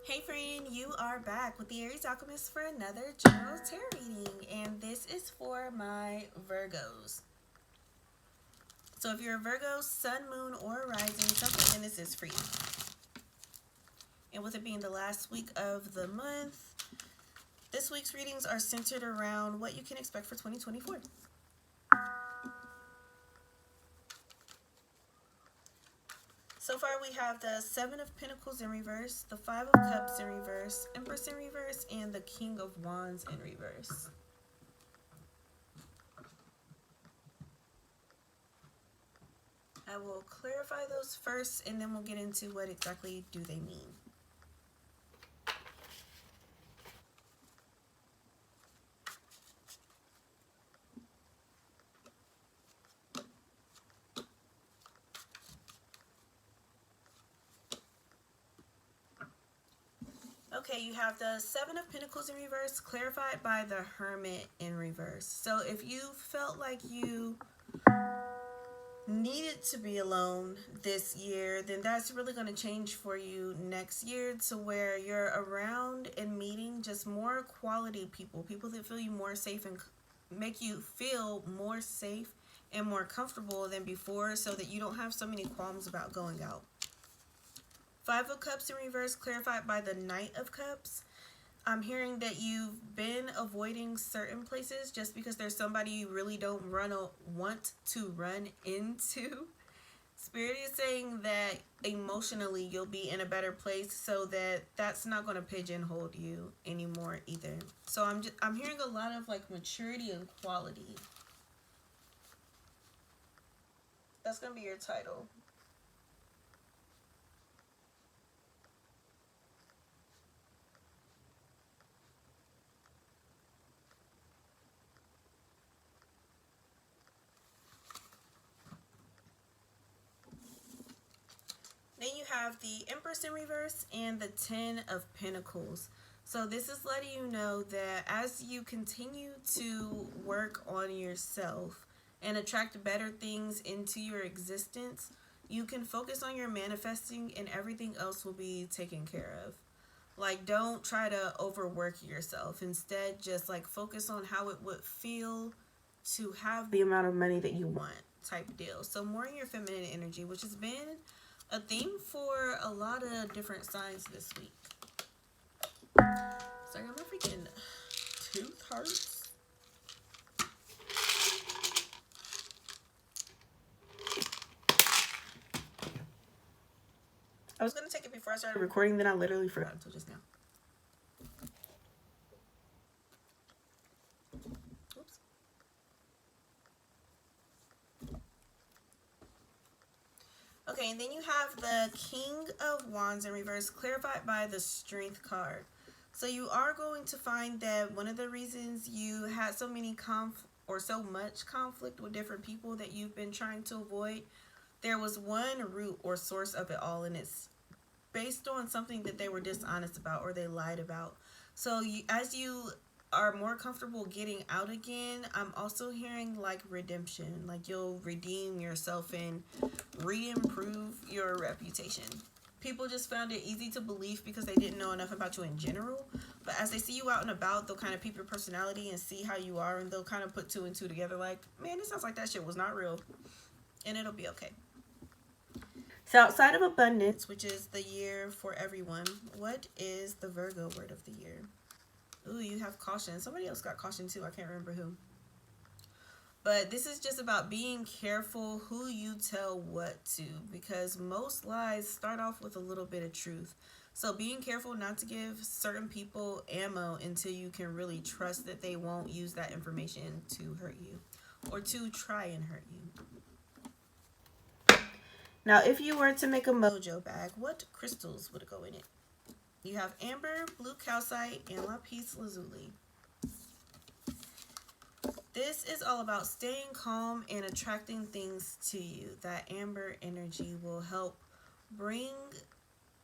Hey friend, you are back with the Aries Alchemist for another general tarot reading, and this is for another general tarot reading, and this is for my Virgos. So if you're a Virgo, Sun, Moon, or Rising, something in this is for you. And with it being the last week of the month, this week's readings are centered around what you can expect for 2024. So far we have the Seven of Pentacles in reverse, the Five of Cups in reverse, Empress in reverse, and the King of Wands in reverse. I will clarify those first, and then we'll get into what exactly do they mean. Okay, you have the Seven of Pentacles in reverse, clarified by the Hermit in reverse. So if you felt like you needed to be alone this year, then that's really going to change for you next year, to where you're around and meeting just more quality people that feel you more safe and make you feel more safe and more comfortable than before, so that you don't have so many qualms about going out. Five of Cups in reverse, clarified by the Knight of Cups. I'm hearing that you've been avoiding certain places just because there's somebody you really don't want to run into. Spirit is saying that emotionally you'll be in a better place, so that's not going to pigeonhole you anymore either. So I'm hearing a lot of like maturity and quality. That's going to be your title. Then you have the Empress in reverse and the Ten of Pentacles. So this is letting you know that as you continue to work on yourself and attract better things into your existence, you can focus on your manifesting and everything else will be taken care of. Like, don't try to overwork yourself. Instead, just like focus on how it would feel to have the amount of money that you want, type deal. So more in your feminine energy, which has been a theme for a lot of different signs this week. Sorry, my freaking tooth hurts. I was going to take it before I started recording, then I literally forgot until just now. Oops. Okay, and then you have the King of Wands in reverse, clarified by the Strength card. So you are going to find that one of the reasons you had so much conflict with different people that you've been trying to avoid, there was one root or source of it all, and it's based on something that they were dishonest about or they lied about. So as you are more comfortable getting out again, I'm also hearing like redemption, like you'll redeem yourself and re-improve your reputation. People just found it easy to believe because they didn't know enough about you in general, but as they see you out and about, they'll kind of peep your personality and see how you are, and they'll kind of put two and two together like, man, it sounds like that shit was not real, and it'll be okay. So outside of abundance, which is the year for everyone, what is the Virgo word of the year? Ooh, you have caution. Somebody else got caution too. I can't remember who. But this is just about being careful who you tell what to, because most lies start off with a little bit of truth. So being careful not to give certain people ammo until you can really trust that they won't use that information to hurt you or to try and hurt you. Now, if you were to make a mojo bag, what crystals would go in it? You have amber, blue calcite, and lapis lazuli. This is all about staying calm and attracting things to you. That amber energy will help bring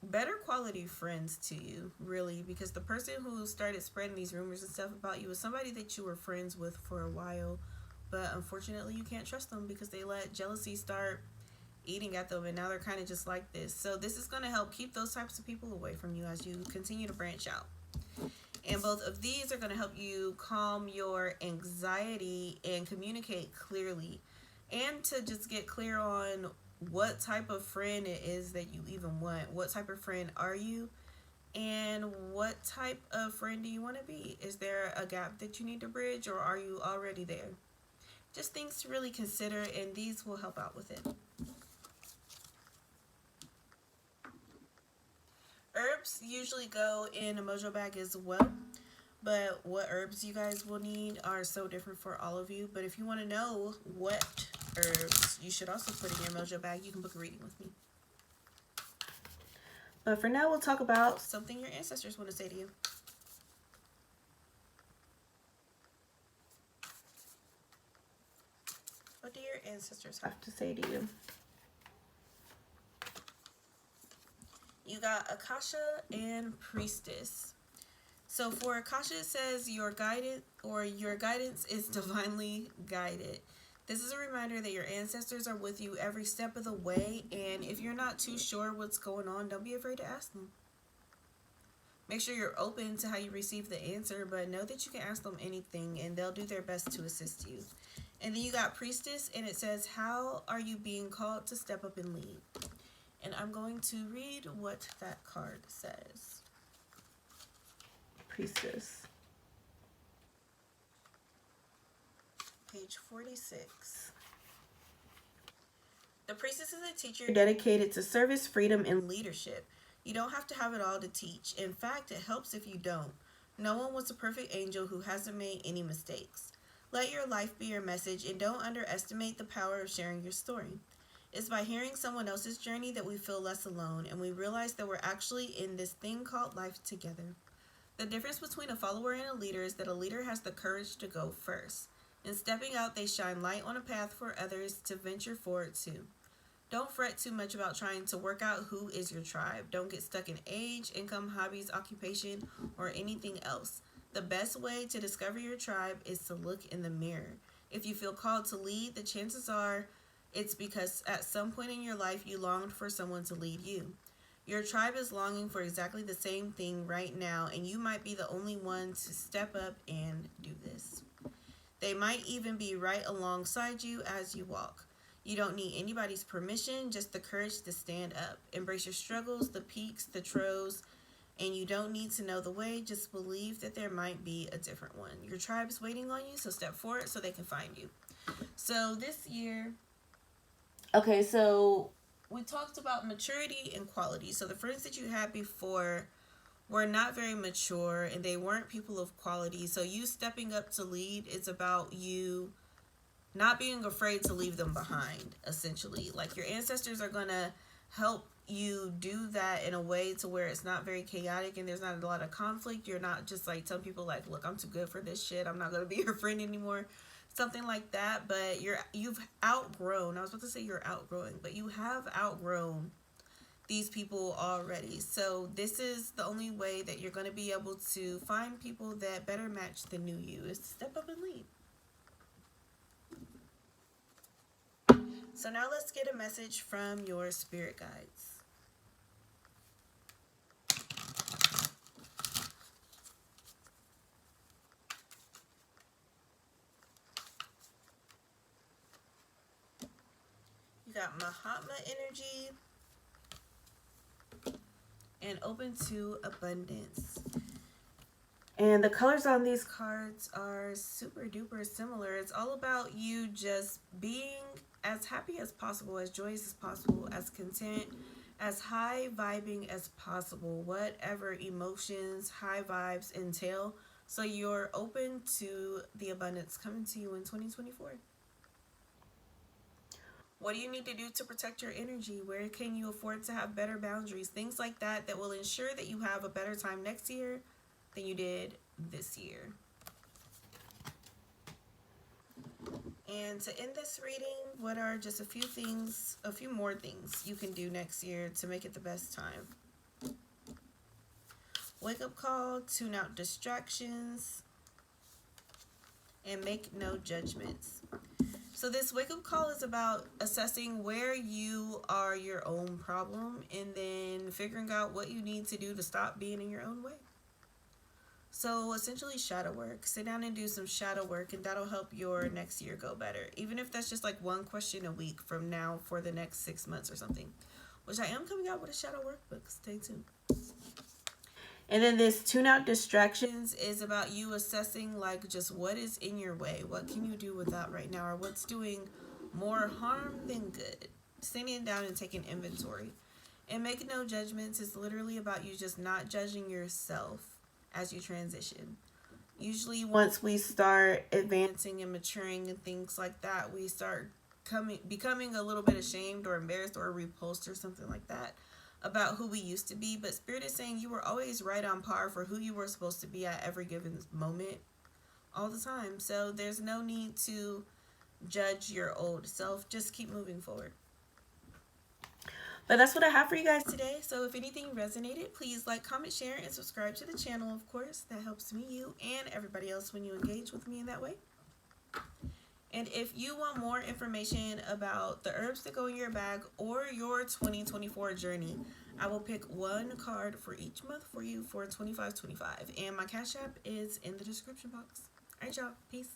better quality friends to you, really, because the person who started spreading these rumors and stuff about you is somebody that you were friends with for a while, but unfortunately you can't trust them because they let jealousy start eating at them, and now they're kind of just like this. So this is going to help keep those types of people away from you as you continue to branch out. And both of these are going to help you calm your anxiety and communicate clearly, and to just get clear on what type of friend it is that you even want. What type of friend are you? And what type of friend do you want to be? Is there a gap that you need to bridge, or are you already there? Just things to really consider, and these will help out with it. Herbs usually go in a mojo bag as well, but what herbs you guys will need are so different for all of you. But if you want to know what herbs you should also put in your mojo bag, you can book a reading with me. But for now, we'll talk about something your ancestors want to say to you. What do your ancestors have to say to you? You got Akasha and Priestess. So for Akasha, it says your guidance is divinely guided. This is a reminder that your ancestors are with you every step of the way, and if you're not too sure what's going on, don't be afraid to ask them. Make sure you're open to how you receive the answer, but know that you can ask them anything, and they'll do their best to assist you. And then you got Priestess, and it says, how are you being called to step up and lead? And I'm going to read what that card says. Priestess. Page 46. The priestess is a teacher dedicated to service, freedom, and leadership. You don't have to have it all to teach. In fact, it helps if you don't. No one was a perfect angel who hasn't made any mistakes. Let your life be your message, and don't underestimate the power of sharing your story. It's by hearing someone else's journey that we feel less alone, and we realize that we're actually in this thing called life together. The difference between a follower and a leader is that a leader has the courage to go first. In stepping out, they shine light on a path for others to venture forward to. Don't fret too much about trying to work out who is your tribe. Don't get stuck in age, income, hobbies, occupation, or anything else. The best way to discover your tribe is to look in the mirror. If you feel called to lead, the chances are it's because at some point in your life you longed for someone to lead you. Your tribe is longing for exactly the same thing right now, and you might be the only one to step up and do this. They might even be right alongside you as you walk. You don't need anybody's permission, just the courage to stand up. Embrace your struggles, the peaks, the troughs, and you don't need to know the way, just believe that there might be a different one. Your tribe is waiting on you, so step forward so they can find you. So this year, okay, so we talked about maturity and quality. So the friends that you had before were not very mature, and they weren't people of quality. So you stepping up to lead, it's about you not being afraid to leave them behind, essentially. Like, your ancestors are going to help you do that in a way to where it's not very chaotic and there's not a lot of conflict. You're not just like telling people like, look, I'm too good for this shit, I'm not going to be your friend anymore. Something like that. But you've outgrown, I was about to say you're outgrowing, but you have outgrown these people already. So this is the only way that you're going to be able to find people that better match the new you, is to step up and lead. So now let's get a message from your spirit guides. You got Mahatma energy and open to abundance. And the colors on these cards are super duper similar. It's all about you just being as happy as possible, as joyous as possible, as content, as high vibing as possible, whatever emotions high vibes entail. So you're open to the abundance coming to you in 2024. What do you need to do to protect your energy? Where can you afford to have better boundaries? Things like that that will ensure that you have a better time next year than you did this year. And to end this reading, what are just a few more things you can do next year to make it the best time? Wake up call, tune out distractions, and make no judgments. So this wake-up call is about assessing where you are your own problem and then figuring out what you need to do to stop being in your own way. So essentially shadow work. Sit down and do some shadow work, and that'll help your next year go better. Even if that's just like one question a week from now for the next 6 months or something. Which I am coming out with a shadow workbook. Stay tuned. And then this tune out distractions is about you assessing like just what is in your way. What can you do without right now, or what's doing more harm than good. Sitting down and taking inventory. And making no judgments is literally about you just not judging yourself as you transition. Usually once we start advancing and maturing and things like that, we start becoming a little bit ashamed or embarrassed or repulsed or something like that about who we used to be. But Spirit is saying you were always right on par for who you were supposed to be at every given moment all the time. So there's no need to judge your old self. Just keep moving forward. But that's what I have for you guys today. So if anything resonated, please like, comment, share, and subscribe to the channel, of course. That helps me, you, and everybody else when you engage with me in that way. And if you want more information about the herbs that go in your bag or your 2024 journey, I will pick one card for each month for you for 25/25. And my Cash App is in the description box. All right, y'all. Peace.